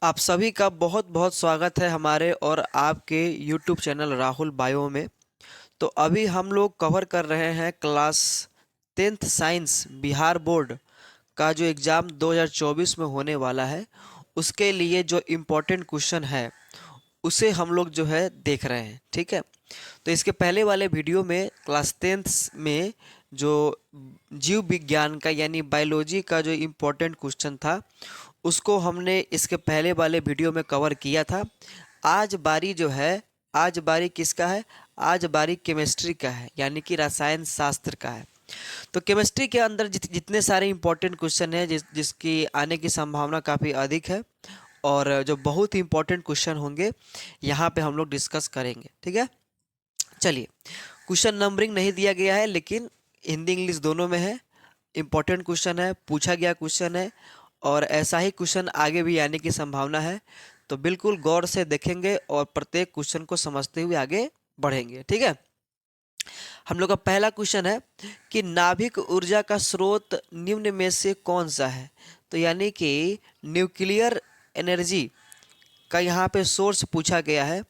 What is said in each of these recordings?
आप सभी का बहुत बहुत स्वागत है हमारे और आपके YouTube चैनल राहुल बायो में। तो अभी हम लोग कवर कर रहे हैं class 10th science Bihar board का जो एग्ज़ाम 2024 में होने वाला है, उसके लिए जो इम्पोर्टेंट क्वेश्चन है उसे हम लोग जो है देख रहे हैं। ठीक है, तो इसके पहले वाले वीडियो में क्लास 10th में जो जीव विज्ञान का यानी बायोलॉजी का जो इम्पोर्टेंट क्वेश्चन था उसको हमने इसके पहले वाले वीडियो में कवर किया था। आज बारी जो है, आज बारी किसका है? आज बारी केमिस्ट्री का है, यानी कि रसायन शास्त्र का है। तो केमिस्ट्री के अंदर जितने सारे इंपॉर्टेंट क्वेश्चन हैं जिसकी आने की संभावना काफ़ी अधिक है और जो बहुत ही इंपॉर्टेंट क्वेश्चन होंगे यहाँ पे हम लोग डिस्कस करेंगे। ठीक है, चलिए। क्वेश्चन नंबरिंग नहीं दिया गया है लेकिन हिंदी इंग्लिश दोनों में है। इम्पोर्टेंट क्वेश्चन है, पूछा गया क्वेश्चन है और ऐसा ही क्वेश्चन आगे भी आने की संभावना है। तो बिल्कुल गौर से देखेंगे और प्रत्येक क्वेश्चन को समझते हुए आगे बढ़ेंगे। ठीक है, हम लोग का पहला क्वेश्चन है कि नाभिक ऊर्जा का स्रोत निम्न में से कौन सा है? तो यानी कि न्यूक्लियर एनर्जी का यहाँ पे सोर्स पूछा गया है,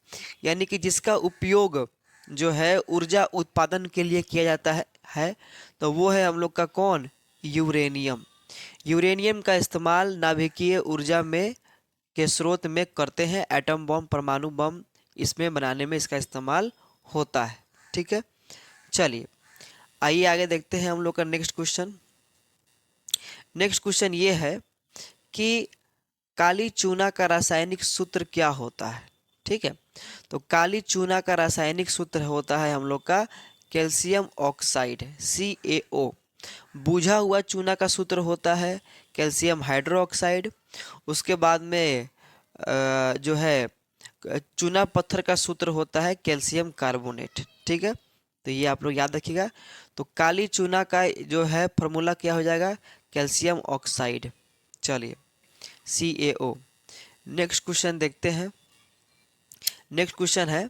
यानी कि जिसका उपयोग जो है ऊर्जा उत्पादन के लिए किया जाता है तो वो है हम लोग का कौन? यूरेनियम। यूरेनियम का इस्तेमाल नाभिकीय ऊर्जा में के स्रोत में करते हैं। एटम बम, परमाणु बम इसमें बनाने में इसका इस्तेमाल होता है। ठीक है, चलिए आइए आगे देखते हैं हम लोग का नेक्स्ट क्वेश्चन। नेक्स्ट क्वेश्चन ये है कि काली चूना का रासायनिक सूत्र क्या होता है? ठीक है, तो काली चूना का रासायनिक सूत्र होता है हम लोग का कैल्शियम ऑक्साइड, CaO। बुझा हुआ चूना का सूत्र होता है कैल्शियम हाइड्रोक्साइड। उसके बाद में जो है चूना पत्थर का सूत्र होता है कैल्शियम कार्बोनेट। ठीक है, तो ये आप लोग याद रखिएगा। तो काली चूना का जो है फॉर्मूला क्या हो जाएगा? Calcium oxide. चलिए, CaO। नेक्स्ट क्वेश्चन देखते हैं। नेक्स्ट क्वेश्चन है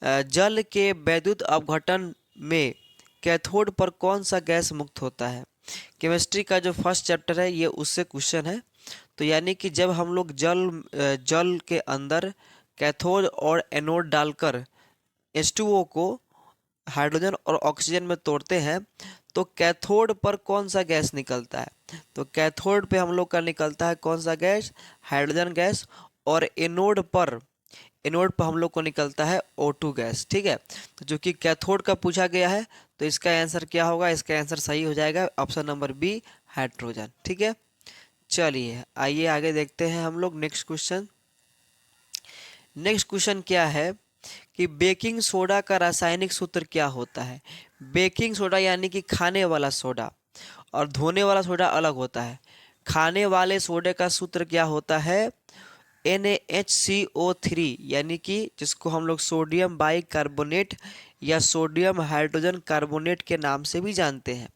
जल के वैद्युत अपघटन में कैथोड पर कौन सा गैस मुक्त होता है? केमिस्ट्री का जो फर्स्ट चैप्टर है ये उससे क्वेश्चन है। तो यानी कि जब हम लोग जल के अंदर कैथोड और एनोड डालकर H2O को हाइड्रोजन और ऑक्सीजन में तोड़ते हैं तो कैथोड पर कौन सा गैस निकलता है? तो कैथोड पे हम लोग का निकलता है कौन सा गैस? Hydrogen gas. और एनोड पर हम लोग को निकलता है O2 गैस। ठीक है, तो जो कि कैथोड का पूछा गया है तो इसका आंसर क्या होगा? इसका आंसर सही हो जाएगा ऑप्शन नंबर बी, हाइड्रोजन। ठीक है, चलिए आइए आगे देखते हैं हम लोग नेक्स्ट क्वेश्चन। नेक्स्ट क्वेश्चन क्या है कि बेकिंग सोडा का रासायनिक सूत्र क्या होता है? बेकिंग सोडा यानी कि खाने वाला सोडा, और धोने वाला सोडा अलग होता है। खाने वाले सोडे का सूत्र क्या होता है? NaHCO3, यानी कि जिसको हम लोग सोडियम बाइकार्बोनेट या सोडियम हाइड्रोजन कार्बोनेट के नाम से भी जानते हैं।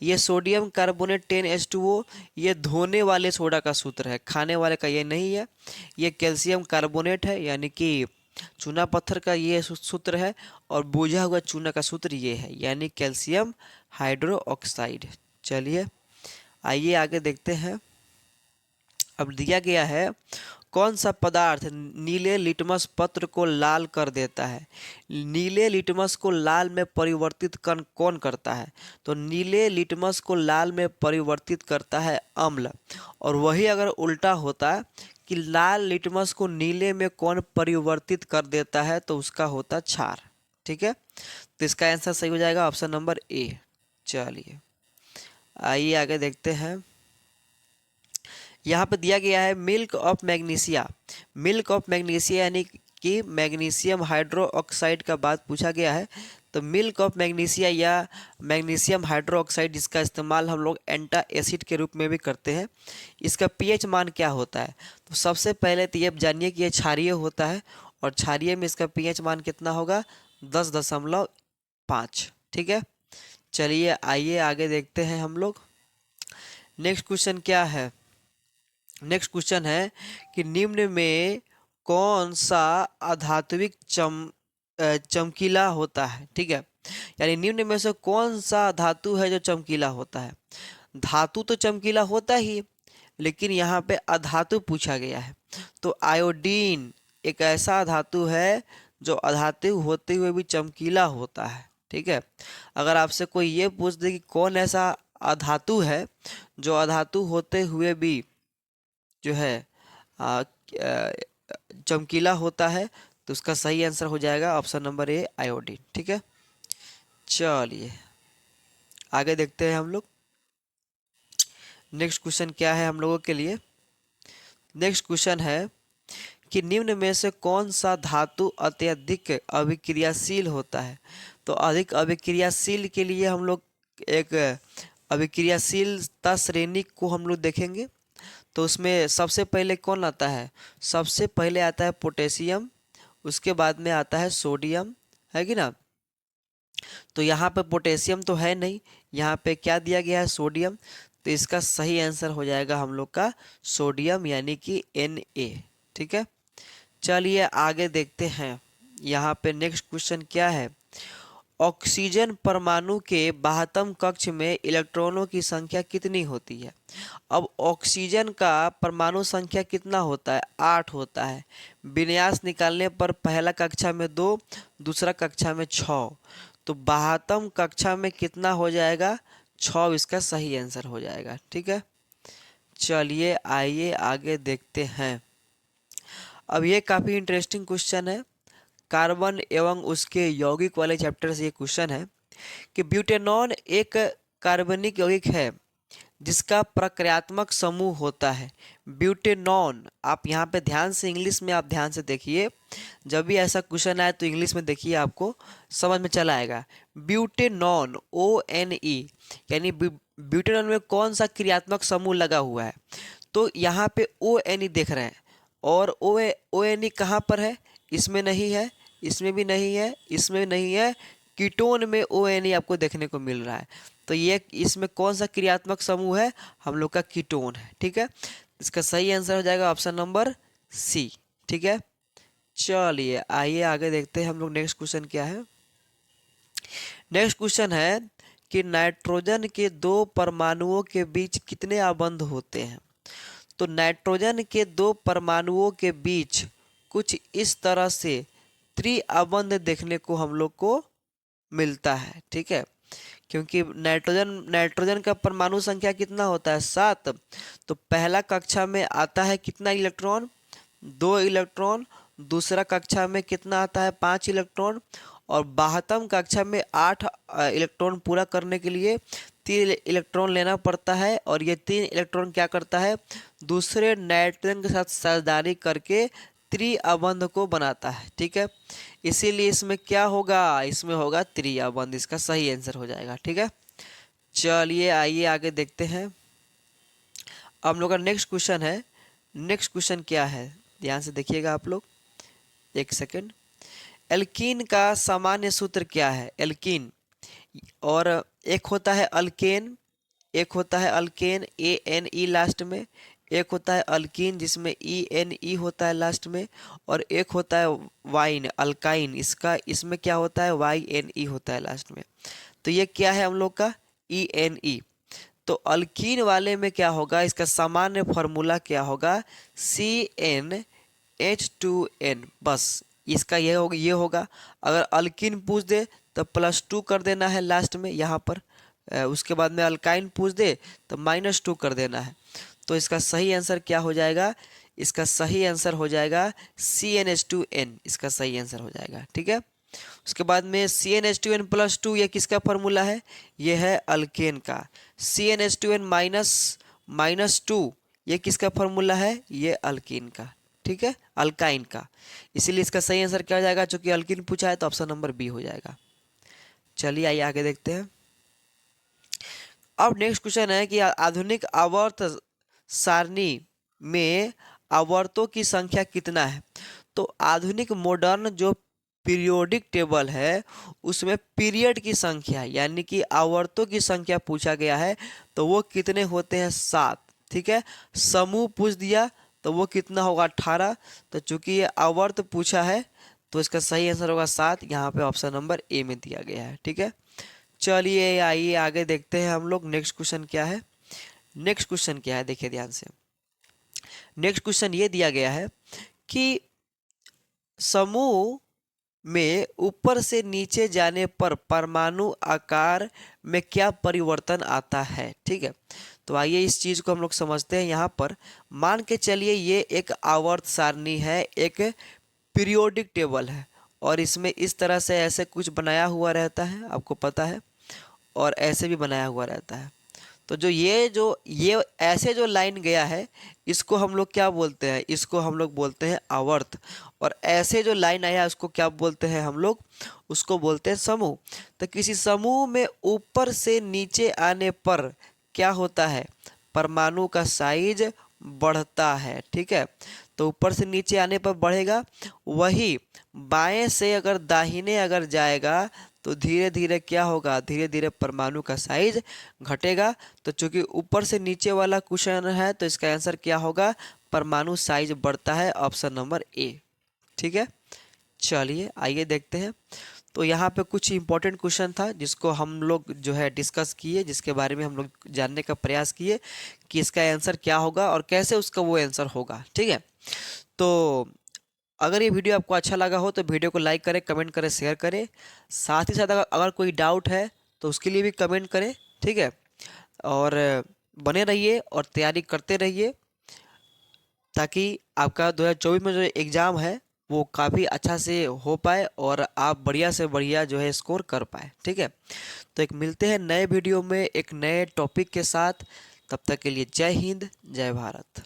ये सोडियम कार्बोनेट 10H2O ये धोने वाले सोडा का सूत्र है, खाने वाले का ये नहीं है। ये कैल्शियम कार्बोनेट है, यानी कि चूना पत्थर का ये सूत्र है। और बुझा हुआ चूना का सूत्र ये है, यानी कैल्शियम हाइड्रो ऑक्साइड। चलिए आइए आगे देखते हैं। अब दिया गया है कौन सा पदार्थ नीले लिटमस पत्र को लाल कर देता है? नीले लिटमस को लाल में परिवर्तित कौन करता है? तो नीले लिटमस को लाल में परिवर्तित करता है अम्ल। और वही अगर उल्टा होता कि लाल लिटमस को नीले में कौन परिवर्तित कर देता है तो उसका होता क्षार। ठीक है, तो इसका आंसर सही हो जाएगा ऑप्शन नंबर ए। चलिए आइए आगे देखते हैं। यहाँ पे दिया गया है milk of magnesia. Milk of magnesia यानी कि मैग्नीशियम हाइड्रो ऑक्साइड का बात पूछा गया है। तो मिल्क ऑफ मैग्नीशिया या मैग्नीशियम हाइड्रो ऑक्साइड जिसका इस्तेमाल हम लोग एंटा एसिड के रूप में भी करते हैं, इसका पीएच मान क्या होता है? तो सबसे पहले तो ये जानिए कि ये क्षारीय होता है और क्षारीय में इसका पीएच मान कितना होगा? 10.5। ठीक है, चलिए आइए आगे देखते हैं हम लोग। नेक्स्ट क्वेश्चन क्या है? नेक्स्ट क्वेश्चन है कि निम्न में कौन सा अधात्विक चमकीला होता है? ठीक है, यानी निम्न में से कौन सा धातु है जो चमकीला होता है? धातु तो चमकीला होता ही, लेकिन यहाँ पे अधातु पूछा गया है। तो आयोडीन एक ऐसा धातु है जो अधातु होते हुए भी चमकीला होता है। ठीक है, अगर आपसे कोई ये पूछ दे कि कौन ऐसा अधातु है जो अधातु होते हुए भी जो है चमकीला होता है, तो उसका सही आंसर हो जाएगा ऑप्शन नंबर ए, आयोडीन। ठीक है, चलिए आगे देखते हैं हम लोग। नेक्स्ट क्वेश्चन क्या है हम लोगों के लिए? नेक्स्ट क्वेश्चन है कि निम्न में से कौन सा धातु अत्यधिक अभिक्रियाशील होता है? तो अधिक अभिक्रियाशील के लिए हम लोग एक अभिक्रियाशीलता श्रेणी को हम लोग देखेंगे। तो उसमें सबसे पहले कौन आता है? सबसे पहले आता है पोटेशियम, उसके बाद में आता है सोडियम, है कि ना? तो यहाँ पे पोटेशियम तो है नहीं, यहाँ पे क्या दिया गया है? सोडियम। तो इसका सही आंसर हो जाएगा हम लोग का सोडियम, यानी कि Na। ठीक है, चलिए आगे देखते हैं। यहाँ पे नेक्स्ट क्वेश्चन क्या है? ऑक्सीजन परमाणु के बाह्यतम कक्ष में इलेक्ट्रॉनों की संख्या कितनी होती है? अब ऑक्सीजन का परमाणु संख्या कितना होता है? 8 होता है। विन्यास निकालने पर पहला कक्षा में 2, दूसरा कक्षा में 6, तो बाह्यतम कक्षा में कितना हो जाएगा? 6 इसका सही आंसर हो जाएगा। ठीक है, चलिए आइए आगे देखते हैं। अब ये काफ़ी इंटरेस्टिंग क्वेश्चन है, कार्बन एवं उसके यौगिक वाले चैप्टर से ये क्वेश्चन है कि ब्यूटेनॉन एक कार्बनिक यौगिक है जिसका प्रक्रियात्मक समूह होता है। ब्यूटेनॉन, आप यहाँ पे ध्यान से इंग्लिश में आप ध्यान से देखिए, जब भी ऐसा क्वेश्चन आए तो इंग्लिश में देखिए, आपको समझ में चला आएगा। ब्यूटेनॉन ONE, यानी ब्यूटेनॉन में कौन सा क्रियात्मक समूह लगा हुआ है? तो यहाँ पे ONE देख रहे हैं, और ONE कहाँ पर है? इसमें नहीं है, इसमें भी नहीं है, इसमें भी नहीं है, कीटोन में ONE आपको देखने को मिल रहा है। तो ये इसमें कौन सा क्रियात्मक समूह है? हम लोग का कीटोन है। ठीक है, इसका सही आंसर हो जाएगा ऑप्शन नंबर सी। ठीक है, चलिए आइए आगे देखते हैं हम लोग। नेक्स्ट क्वेश्चन क्या है? नेक्स्ट क्वेश्चन है कि नाइट्रोजन के 2 परमाणुओं के बीच कितने आबंध होते हैं? तो नाइट्रोजन के 2 परमाणुओं के बीच कुछ इस तरह से त्रिआबंध देखने को हम लोग को मिलता है। ठीक है, क्योंकि नाइट्रोजन का परमाणु संख्या कितना होता है? 7। तो पहला कक्षा में आता है कितना इलेक्ट्रॉन? 2 इलेक्ट्रॉन। दूसरा कक्षा में कितना आता है? 5 इलेक्ट्रॉन। और बाह्यतम कक्षा में 8 इलेक्ट्रॉन पूरा करने के लिए 3 इलेक्ट्रॉन लेना पड़ता है, और ये 3 इलेक्ट्रॉन क्या करता है? दूसरे नाइट्रोजन के साथ साझेदारी करके त्रिआबंध को बनाता है। ठीक है, इसीलिए इसमें क्या होगा? इसमें होगा त्रिआबंध, इसका सही आंसर हो जाएगा। ठीक है, चलिए आइए आगे देखते हैं। हम लोग का नेक्स्ट क्वेश्चन है। नेक्स्ट क्वेश्चन क्या है? ध्यान से देखिएगा आप लोग, एक सेकेंड। एल्कीन का सामान्य सूत्र क्या है? एल्कीन, और एक होता है अल्केन, एक होता है अल्केन ANE लास्ट में, एक होता है अल्कीन जिसमें ENE होता है लास्ट में, और एक होता है वाइन अल्काइन, इसमें क्या होता है? YNE होता है लास्ट में। तो ये क्या है हम लोग का? ENE। तो अल्कीन वाले में क्या होगा? इसका सामान्य फॉर्मूला क्या होगा? CnH2n, बस इसका ये होगा। अगर अल्कीन पूछ दे तो +2 कर देना है लास्ट में यहाँ पर, उसके बाद में अल्काइन पूछ दे तो -2 कर देना है। तो इसका सही आंसर क्या हो जाएगा? इसका सही आंसर हो जाएगा CnH2n, इसका सही आंसर हो जाएगा। ठीक है, उसके बाद में CnH2n+2, ये किसका फॉर्मूला है? ये है अल्केन का। CnH2n -2, ये किसका फॉर्मूला है? ये अल्कीन का। ठीक है, अल्काइन का। इसीलिए इसका सही आंसर क्या हो जाएगा? चूंकि अल्कीन पूछा है तो ऑप्शन नंबर बी हो जाएगा। चलिए आइए आगे देखते हैं। अब नेक्स्ट क्वेश्चन है कि आधुनिक आवर्त सारणी में आवर्तों की संख्या कितना है? तो आधुनिक मॉडर्न जो पीरियोडिक टेबल है उसमें पीरियड की संख्या यानी कि आवर्तों की संख्या पूछा गया है, तो वो कितने होते हैं? 7। ठीक है, समूह पूछ दिया तो वो कितना होगा? 18। तो चूंकि ये आवर्त पूछा है तो इसका सही आंसर होगा 7, यहाँ पे ऑप्शन नंबर ए में दिया गया है। ठीक है, चलिए आइए आगे देखते हैं हम लोग। नेक्स्ट क्वेश्चन क्या है? नेक्स्ट क्वेश्चन क्या है? देखिए ध्यान से। नेक्स्ट क्वेश्चन ये दिया गया है कि समूह में ऊपर से नीचे जाने पर परमाणु आकार में क्या परिवर्तन आता है। ठीक है, तो आइए इस चीज को हम लोग समझते हैं। यहाँ पर मान के चलिए ये एक आवर्त सारणी है, एक पीरियोडिक टेबल है, और इसमें इस तरह से ऐसे कुछ बनाया हुआ रहता है, आपको पता है, और ऐसे भी बनाया हुआ रहता है। तो ये ऐसे जो लाइन गया है, इसको हम लोग क्या बोलते हैं, इसको हम लोग बोलते हैं आवर्त। और ऐसे जो लाइन आया उसको क्या बोलते हैं हम लोग, उसको बोलते हैं समूह। तो किसी समूह में ऊपर से नीचे आने पर क्या होता है, परमाणु का साइज बढ़ता है। ठीक है, तो ऊपर से नीचे आने पर बढ़ेगा, वही बाएं से अगर दाहिने अगर जाएगा तो धीरे धीरे क्या होगा, धीरे धीरे परमाणु का साइज घटेगा। तो चूंकि ऊपर से नीचे वाला क्वेश्चन है तो इसका आंसर क्या होगा, परमाणु साइज बढ़ता है, ऑप्शन नंबर ए। ठीक है, चलिए आइए देखते हैं। तो यहाँ पे कुछ इंपॉर्टेंट क्वेश्चन था जिसको हम लोग जो है डिस्कस किए, जिसके बारे में हम लोग जानने का प्रयास किए कि इसका आंसर क्या होगा और कैसे उसका वो आंसर होगा। ठीक है, तो अगर ये वीडियो आपको अच्छा लगा हो तो वीडियो को लाइक करें, कमेंट करें, शेयर करें। साथ ही साथ अगर कोई डाउट है तो उसके लिए भी कमेंट करें। ठीक है, और बने रहिए और तैयारी करते रहिए ताकि आपका 2024 में जो एग्ज़ाम है वो काफ़ी अच्छा से हो पाए और आप बढ़िया से बढ़िया जो है स्कोर कर पाए। ठीक है, तो एक मिलते हैं नए वीडियो में एक नए टॉपिक के साथ। तब तक के लिए जय हिंद, जय भारत।